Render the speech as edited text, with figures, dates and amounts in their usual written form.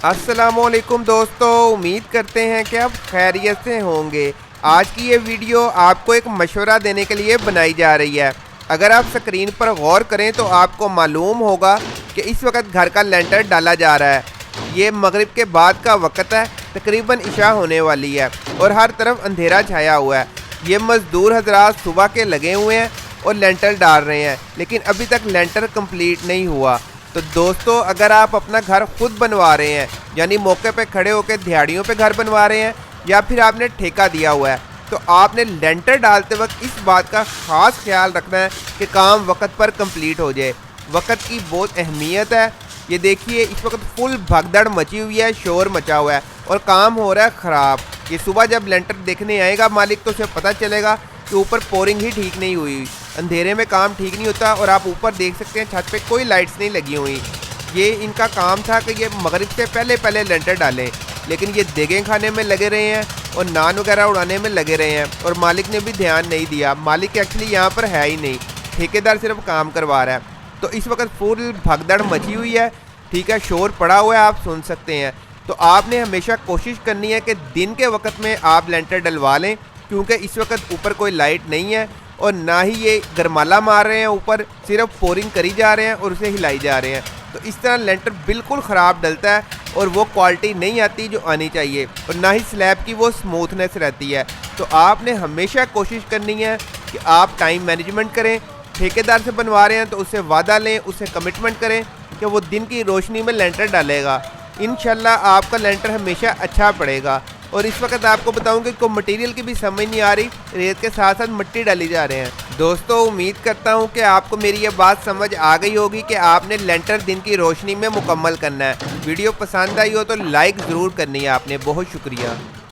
अस्सलामुअलैकुम दोस्तों, उम्मीद करते हैं कि आप खैरियत से होंगे। आज की ये वीडियो आपको एक मशवरा देने के लिए बनाई जा रही है। अगर आप स्क्रीन पर गौर करें तो आपको मालूम होगा कि इस वक्त घर का लेंटर डाला जा रहा है। ये मगरिब के बाद का वक्त है, तकरीबन इशा होने वाली है और हर तरफ अंधेरा छाया हुआ है। ये मज़दूर हजरात सुबह के लगे हुए हैं और लेंटर डाल रहे हैं, लेकिन अभी तक लेंटर कंप्लीट नहीं हुआ। तो दोस्तों, अगर आप अपना घर खुद बनवा रहे हैं, यानी मौके पे खड़े होकर दिहाड़ियों पे घर बनवा रहे हैं, या फिर आपने ठेका दिया हुआ है, तो आपने लेंटर डालते वक्त इस बात का ख़ास ख्याल रखना है कि काम वक्त पर कंप्लीट हो जाए। वक्त की बहुत अहमियत है। ये देखिए, इस वक्त फुल भगदड़ मची हुई है, शोर मचा हुआ है और काम हो रहा है ख़राब। ये सुबह जब लेंटर देखने आएगा मालिक तो उसे पता चलेगा कि ऊपर पोरिंग ही ठीक नहीं हुई। अंधेरे में काम ठीक नहीं होता। और आप ऊपर देख सकते हैं, छत पे कोई लाइट्स नहीं लगी हुई। ये इनका काम था कि ये मगरिब से पहले लेंटर डालें, लेकिन ये देगें खाने में लगे रहे हैं और नान वगैरह उड़ाने में लगे रहे हैं और मालिक ने भी ध्यान नहीं दिया। मालिक एक्चुअली यहाँ पर है ही नहीं, ठेकेदार सिर्फ काम करवा रहा है। तो इस वक्त फुल भगदड़ मची हुई है, ठीक है, शोर पड़ा हुआ है, आप सुन सकते हैं। तो आपने हमेशा कोशिश करनी है कि दिन के वक्त में आप लेंटर डलवा लें, क्योंकि इस वक्त ऊपर कोई लाइट नहीं है और ना ही ये गरमाला मार रहे हैं, ऊपर सिर्फ पोरिंग करी जा रहे हैं और उसे हिलाई जा रहे हैं। तो इस तरह लेंटर बिल्कुल ख़राब डलता है और वो क्वालिटी नहीं आती जो आनी चाहिए, और ना ही स्लैब की वो स्मूथनेस रहती है। तो आपने हमेशा कोशिश करनी है कि आप टाइम मैनेजमेंट करें। ठेकेदार से बनवा रहे हैं तो उससे वादा लें, उससे कमिटमेंट करें कि वो दिन की रोशनी में लेंटर डालेगा। इंशाल्लाह आपका लेंटर हमेशा अच्छा पड़ेगा। और इस वक्त आपको बताऊंगा कि मटेरियल की भी समझ नहीं आ रही, रेत के साथ साथ मिट्टी डाली जा रहे हैं। दोस्तों, उम्मीद करता हूं कि आपको मेरी ये बात समझ आ गई होगी कि आपने लेंटर दिन की रोशनी में मुकम्मल करना है। वीडियो पसंद आई हो तो लाइक ज़रूर करनी है आपने। बहुत शुक्रिया।